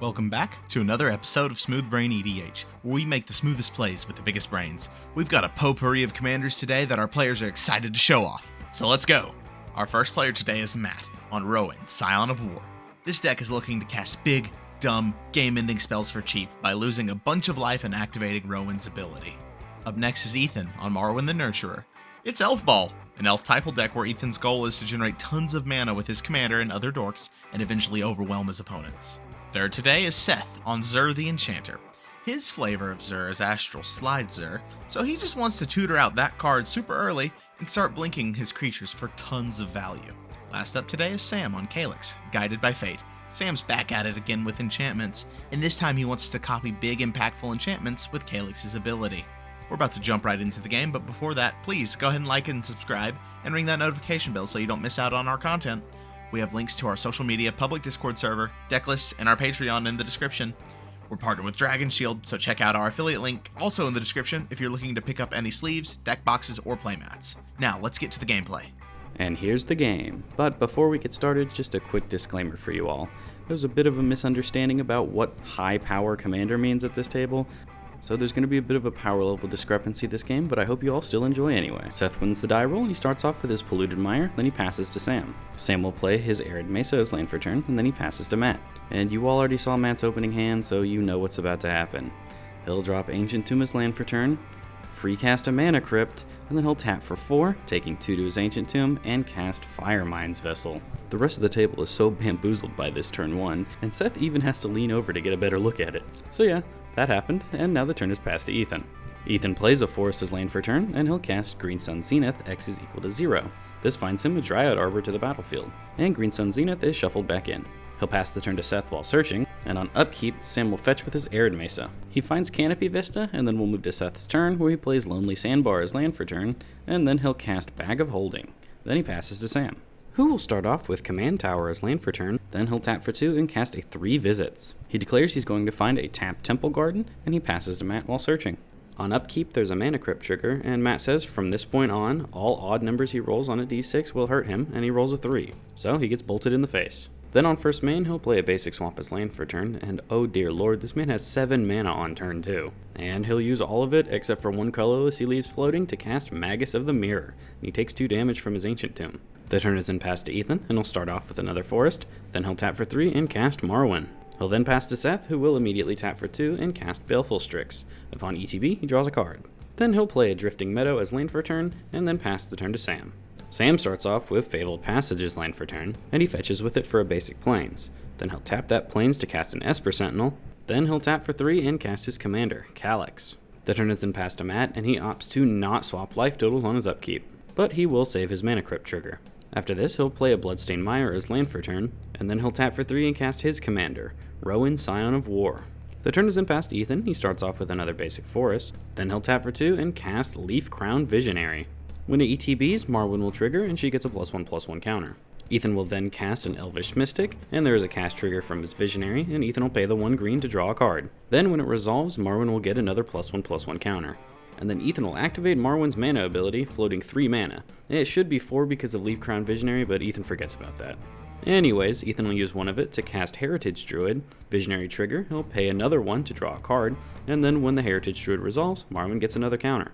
Welcome back to another episode of SmoothBrainEDH, where we make the smoothest plays with the biggest brains. We've got a potpourri of commanders today that our players are excited to show off, so let's go! Our first player today is Matt, on Rowan, Scion of War. This deck is looking to cast big, dumb, game-ending spells for cheap by losing a bunch of life and activating Rowan's ability. Up next is Ethan, on Marwyn the Nurturer. It's Elf Ball, an elf-typal deck where Ethan's goal is to generate tons of mana with his commander and other dorks, and eventually overwhelm his opponents. Third today is Seth on Zur the Enchanter. His flavor of Zur is Astral Slide Zur, so he just wants to tutor out that card super early and start blinking his creatures for tons of value. Last up today is Sam on Calix, Guided by Fate. Sam's back at it again with enchantments, and this time he wants to copy big impactful enchantments with Calix's ability. We're about to jump right into the game, but before that, please go ahead and like and subscribe, and ring that notification bell so you don't miss out on our content. We have links to our social media, public Discord server, Decklists, and our Patreon in the description. We're partnered with Dragon Shield, so check out our affiliate link also in the description if you're looking to pick up any sleeves, deck boxes, or playmats. Now, let's get to the gameplay. And here's the game. But before we get started, just a quick disclaimer for you all. There's a bit of a misunderstanding about what high power commander means at this table. So there's going to be a bit of a power level discrepancy this game, but I hope you all still enjoy anyway. Seth wins the die roll, and he starts off with his Polluted Mire, then he passes to Sam. Sam will play his Arid Mesa as land for turn, and then he passes to Matt. And you all already saw Matt's opening hand, so you know what's about to happen. He'll drop Ancient Tomb as land for turn, free cast a Mana Crypt, and then he'll tap for 4, taking 2 to his Ancient Tomb, and cast Firemind's Vessel. The rest of the table is so bamboozled by this turn 1, and Seth even has to lean over to get a better look at it. So yeah, that happened, and now the turn is passed to Ethan. Ethan plays a Forest as land for turn, and he'll cast Green Sun Zenith, X is equal to 0. This finds him a Dryad Arbor to the battlefield, and Green Sun Zenith is shuffled back in. He'll pass the turn to Seth while searching, and on upkeep, Sam will fetch with his Arid Mesa. He finds Canopy Vista, and then we'll move to Seth's turn, where he plays Lonely Sandbar as land for turn, and then he'll cast Bag of Holding. Then he passes to Sam, who will start off with Command Tower as land for turn, then he'll tap for 2 and cast a 3 Visits. He declares he's going to find a tapped Temple Garden, and he passes to Matt while searching. On upkeep, there's a Mana Crypt trigger, and Matt says from this point on, all odd numbers he rolls on a d6 will hurt him, and he rolls a 3. So he gets bolted in the face. Then on first main, he'll play a basic swamp as land for turn, and oh dear lord, this man has 7 mana on turn 2. And he'll use all of it, except for 1 colorless he leaves floating, to cast Magus of the Mirror, and he takes 2 damage from his Ancient Tomb. The turn is then passed to Ethan, and he'll start off with another Forest, then he'll tap for 3 and cast Marwyn. He'll then pass to Seth, who will immediately tap for 2 and cast Baleful Strix. Upon ETB, he draws a card. Then he'll play a Drifting Meadow as land for turn, and then pass the turn to Sam. Sam starts off with Fabled Passage as land for turn, and he fetches with it for a basic Plains. Then he'll tap that Plains to cast an Esper Sentinel, then he'll tap for 3 and cast his commander, Calix. The turn is then passed to Matt, and he opts to not swap life totals on his upkeep, but he will save his Mana Crypt trigger. After this, he'll play a Bloodstained Mire as land for turn, and then he'll tap for 3 and cast his commander, Rowan, Scion of War. The turn is then passed to Ethan. He starts off with another basic Forest, then he'll tap for 2 and cast Leaf Crown Visionary. When it ETBs, Marwyn will trigger, and she gets a +1/+1 counter. Ethan will then cast an Elvish Mystic, and there is a cast trigger from his Visionary, and Ethan will pay the 1 green to draw a card. Then when it resolves, Marwyn will get another +1/+1 counter. And then Ethan will activate Marwyn's mana ability, floating 3 mana. It should be 4 because of Leaf Crown Visionary, but Ethan forgets about that. Anyways, Ethan will use 1 of it to cast Heritage Druid, Visionary trigger, he'll pay another 1 to draw a card, and then when the Heritage Druid resolves, Marwyn gets another counter.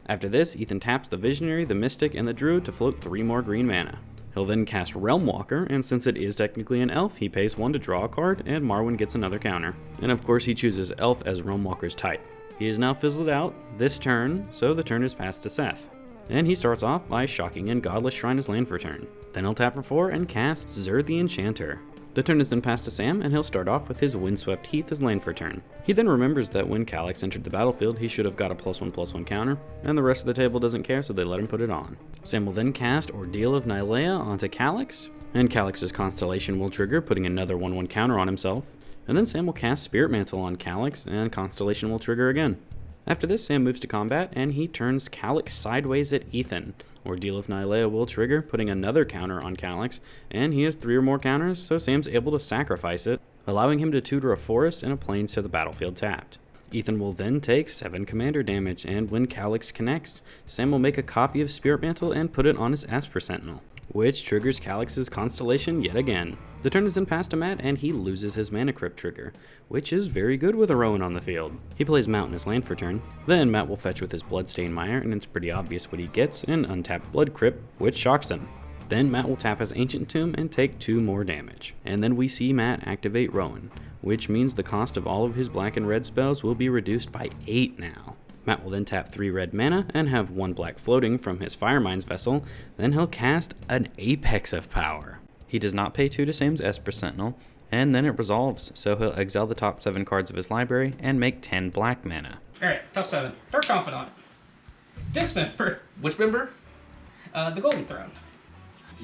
After this, Ethan taps the Visionary, the Mystic, and the Druid to float 3 more green mana. He'll then cast Realm Walker, and since it is technically an elf, he pays 1 to draw a card, and Marwyn gets another counter. And of course he chooses Elf as Realm Walker's type. He is now fizzled out this turn, so the turn is passed to Seth. And he starts off by shocking in Godless Shrine as land for turn. Then he'll tap for 4 and cast Zur the Enchanter. The turn is then passed to Sam, and he'll start off with his Windswept Heath as land for turn. He then remembers that when Calix entered the battlefield, he should have got a +1/+1 counter, and the rest of the table doesn't care, so they let him put it on. Sam will then cast Ordeal of Nylea onto Calix, and Calix's Constellation will trigger, putting another 1/1 counter on himself. And then Sam will cast Spirit Mantle on Calix, and Constellation will trigger again. After this, Sam moves to combat, and he turns Calix sideways at Ethan. Ordeal of Nylea will trigger, putting another counter on Calix, and he has 3 or more counters, so Sam's able to sacrifice it, allowing him to tutor a Forest and a Plains to the battlefield tapped. Ethan will then take 7 commander damage, and when Calix connects, Sam will make a copy of Spirit Mantle and put it on his Esper Sentinel, which triggers Calix's Constellation yet again. The turn is then passed to Matt, and he loses his Mana Crypt trigger, which is very good with a Rowan on the field. He plays Mountainous Land for turn. Then Matt will fetch with his Bloodstained Mire, and it's pretty obvious what he gets, an untapped Blood Crypt, which shocks him. Then Matt will tap his Ancient Tomb and take 2 more damage. And then we see Matt activate Rowan, which means the cost of all of his black and red spells will be reduced by 8 now. Matt will then tap 3 red mana and have 1 black floating from his Firemind's Vessel. Then he'll cast an Apex of Power. He does not pay 2 to same as Esper Sentinel, and then it resolves, so he'll exile the top 7 cards of his library and make 10 black mana. Alright, top 7. Third Confidant. Dismember. Which member? The Golden Throne.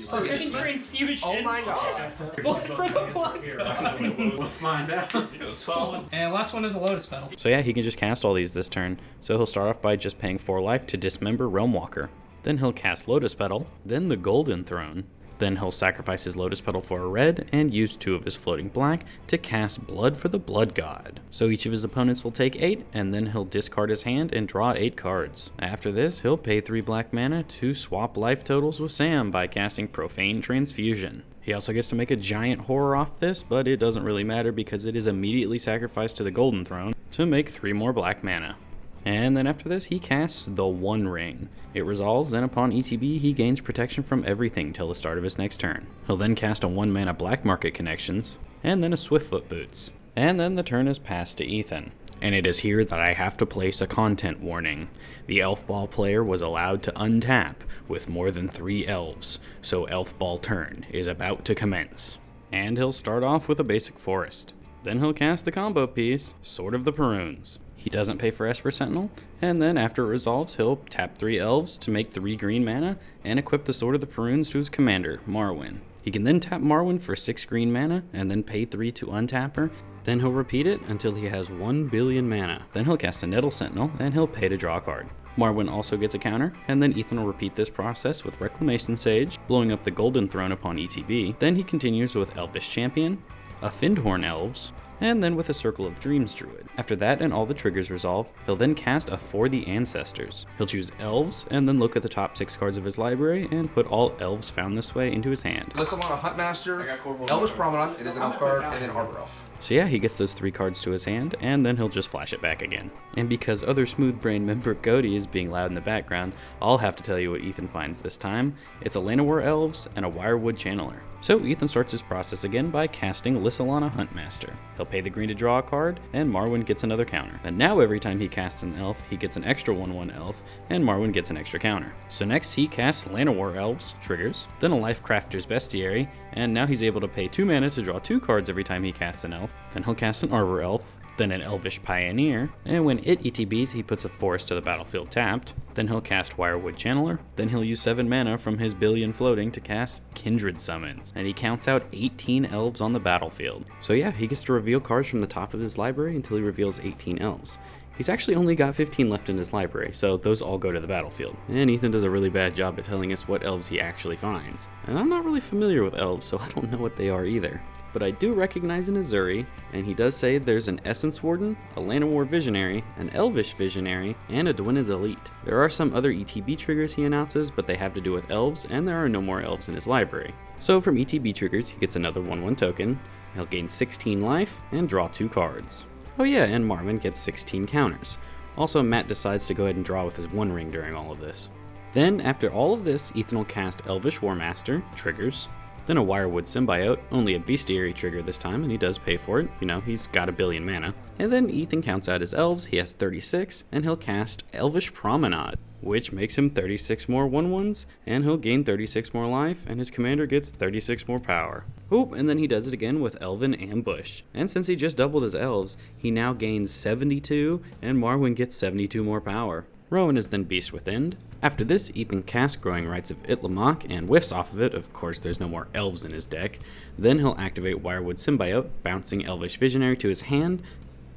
Forbidden Transfusion. Oh my god. Blood for the Blood God. We'll find out. Solid. And last one is a Lotus Petal. So yeah, he can just cast all these this turn. So he'll start off by just paying 4 life to dismember Realmwalker. Then he'll cast Lotus Petal, then the Golden Throne. Then he'll sacrifice his Lotus Petal for a red and use 2 of his floating black to cast Blood for the Blood God. So each of his opponents will take 8, and then he'll discard his hand and draw 8 cards. After this, he'll pay 3 black mana to swap life totals with Sam by casting Profane Transfusion. He also gets to make a giant horror off this, but it doesn't really matter because it is immediately sacrificed to the Golden Throne to make 3 more black mana. And then after this, he casts the One Ring. It resolves, and upon ETB, he gains protection from everything till the start of his next turn. He'll then cast a 1 mana Black Market Connections, and then a Swiftfoot Boots. And then the turn is passed to Ethan. And it is here that I have to place a content warning. The Elf Ball player was allowed to untap with more than 3 elves, so Elf Ball turn is about to commence. And he'll start off with a basic forest. Then he'll cast the combo piece, Sword of the Perunes. He doesn't pay for Esper Sentinel, and then after it resolves, he'll tap 3 elves to make 3 green mana and equip the Sword of the Perunes to his commander, Marwyn. He can then tap Marwyn for 6 green mana and then pay 3 to untap her. Then he'll repeat it until he has 1 billion mana. Then he'll cast a Nettle Sentinel and he'll pay to draw a card. Marwyn also gets a counter, and then Ethan will repeat this process with Reclamation Sage, blowing up the Golden Throne upon ETB. Then he continues with Elvish Champion, a Findhorn Elves, and then with a Circle of Dreams Druid. After that and all the triggers resolve, he'll then cast a For the Ancestors. He'll choose Elves, and then look at the top 6 cards of his library, and put all Elves found this way into his hand. List him on a Huntmaster, Elvish Promenade, it is an elf card, and then Arbor Elf. So yeah, he gets those 3 cards to his hand, and then he'll just flash it back again. And because other Smooth Brain member Cody is being loud in the background, I'll have to tell you what Ethan finds this time. It's a Llanowar Elves and a Wirewood Channeler. So Ethan starts his process again by casting Lissalana Huntmaster. He'll pay the green to draw a card, and Marwyn gets another counter. And now every time he casts an elf, he gets an extra 1/1 elf, and Marwyn gets an extra counter. So next he casts Llanowar Elves, triggers, then a Life Crafter's Bestiary, and now he's able to pay 2 mana to draw 2 cards every time he casts an elf. Then he'll cast an Arbor Elf, then an Elvish Pioneer, and when it ETBs, he puts a forest to the battlefield tapped. Then he'll cast Wirewood Channeler, then he'll use 7 mana from his billion floating to cast Kindred Summons, and he counts out 18 elves on the battlefield. So yeah, he gets to reveal cards from the top of his library until he reveals 18 elves. He's actually only got 15 left in his library, so those all go to the battlefield. And Ethan does a really bad job at telling us what elves he actually finds. And I'm not really familiar with elves, so I don't know what they are either. But I do recognize an Azuri, and he does say there's an Essence Warden, a Llanowar Visionary, an Elvish Visionary, and a Dwynen's Elite. There are some other ETB triggers he announces, but they have to do with elves, and there are no more elves in his library. So from ETB triggers, he gets another 1/1 token, he'll gain 16 life, and draw 2 cards. Oh yeah, and Marwyn gets 16 counters. Also, Matt decides to go ahead and draw with his One Ring during all of this. Then, after all of this, Ethan will cast Elvish Warmaster, triggers, then a Wirewood Symbiote, only a Bestiary trigger this time, and he does pay for it. You know, he's got 1 billion mana. And then Ethan counts out his elves, he has 36, and he'll cast Elvish Promenade, which makes him 36 more 1/1s, and he'll gain 36 more life, and his commander gets 36 more power. Oop, and then he does it again with Elven Ambush. And since he just doubled his elves, he now gains 72, and Marwyn gets 72 more power. Rowan is then Beast Within. After this, Ethan casts Growing Rites of Itlamok and whiffs off of it. Of course, there's no more elves in his deck. Then he'll activate Wirewood Symbiote, bouncing Elvish Visionary to his hand,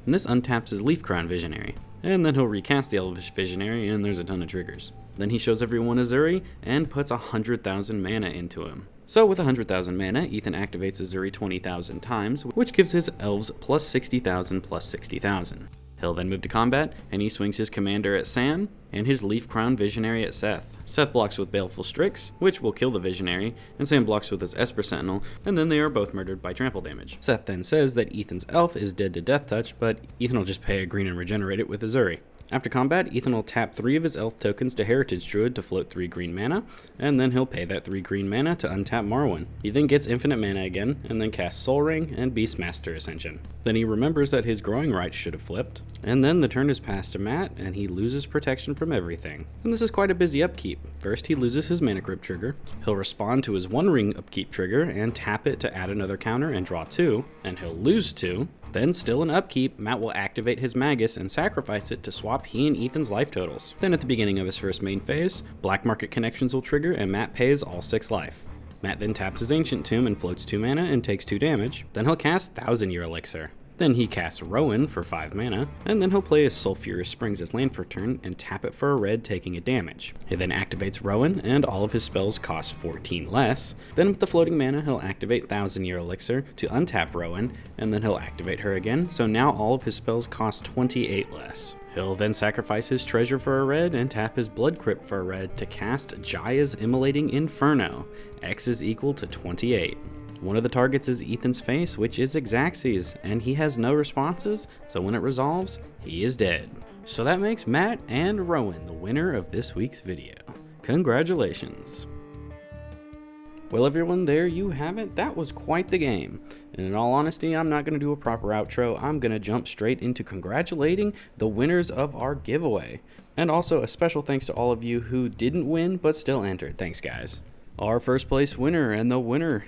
and this untaps his Leaf Crown Visionary. And then he'll recast the Elvish Visionary, and there's a ton of triggers. Then he shows everyone Azuri and puts 100,000 mana into him. So with 100,000 mana, Ethan activates Azuri 20,000 times, which gives his elves plus 60,000 plus 60,000. He'll then move to combat, and he swings his commander at Sam, and his Leaf Crown Visionary at Seth. Seth blocks with Baleful Strix, which will kill the Visionary, and Sam blocks with his Esper Sentinel, and then they are both murdered by trample damage. Seth then says that Ethan's Elf is dead to Death Touch, but Ethan will just pay a green and regenerate it with Azuri. After combat, Ethan will tap 3 of his Elf tokens to Heritage Druid to float 3 green mana, and then he'll pay that 3 green mana to untap Marwyn. He then gets infinite mana again, and then casts Soul Ring and Beastmaster Ascension. Then he remembers that his Growing Rights should have flipped, and then the turn is passed to Matt, and he loses protection from everything. And this is quite a busy upkeep. First, he loses his Mana Crypt trigger, he'll respond to his One Ring upkeep trigger and tap it to add another counter and draw 2, and he'll lose 2. Then, still in upkeep, Matt will activate his Magus and sacrifice it to swap he and Ethan's life totals. Then at the beginning of his first main phase, Black Market Connections will trigger and Matt pays all 6 life. Matt then taps his Ancient Tomb and floats 2 mana and takes 2 damage. Then he'll cast 1000-Year Elixir. Then he casts Rowan for 5 mana, and then he'll play his Sulfurous Springs as land for turn and tap it for a red, taking a damage. He then activates Rowan, and all of his spells cost 14 less. Then with the floating mana, he'll activate 1000-Year Elixir to untap Rowan, and then he'll activate her again, so now all of his spells cost 28 less. He'll then sacrifice his treasure for a red and tap his Blood Crypt for a red to cast Jaya's Immolating Inferno. X is equal to 28. One of the targets is Ethan's face, which is Xaxes, and he has no responses, so when it resolves, he is dead. So that makes Matt and Rowan the winner of this week's video. Congratulations. Well everyone, there you have it. That was quite the game. And in all honesty, I'm not going to do a proper outro. I'm going to jump straight into congratulating the winners of our giveaway. And also a special thanks to all of you who didn't win but still entered. Thanks guys. Our first place winner and the winner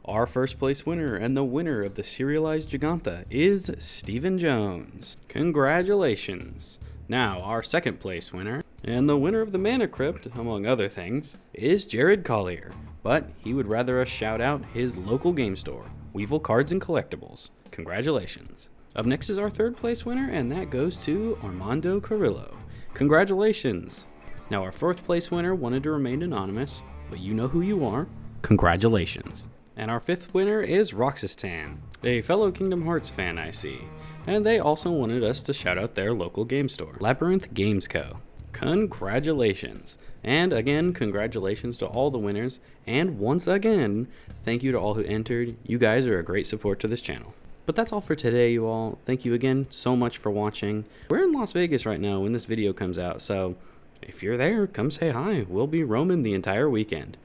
of the Serialized Giganta is Stephen Jones. Congratulations. Now, our second place winner, and the winner of the Mana Crypt, among other things, is Jared Collier. But he would rather us shout out his local game store, Weevil Cards and Collectibles. Congratulations. Up next is our third place winner, and that goes to Armando Carrillo. Congratulations. Now, our fourth place winner wanted to remain anonymous, but you know who you are. Congratulations. And our fifth winner is Roxastan, a fellow Kingdom Hearts fan I see. And they also wanted us to shout out their local game store, Labyrinth Games Co. Congratulations. And again, congratulations to all the winners. And once again, thank you to all who entered. You guys are a great support to this channel. But that's all for today, you all. Thank you again so much for watching. We're in Las Vegas right now when this video comes out, so if you're there, come say hi. We'll be roaming the entire weekend.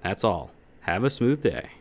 That's all. Have a smooth day.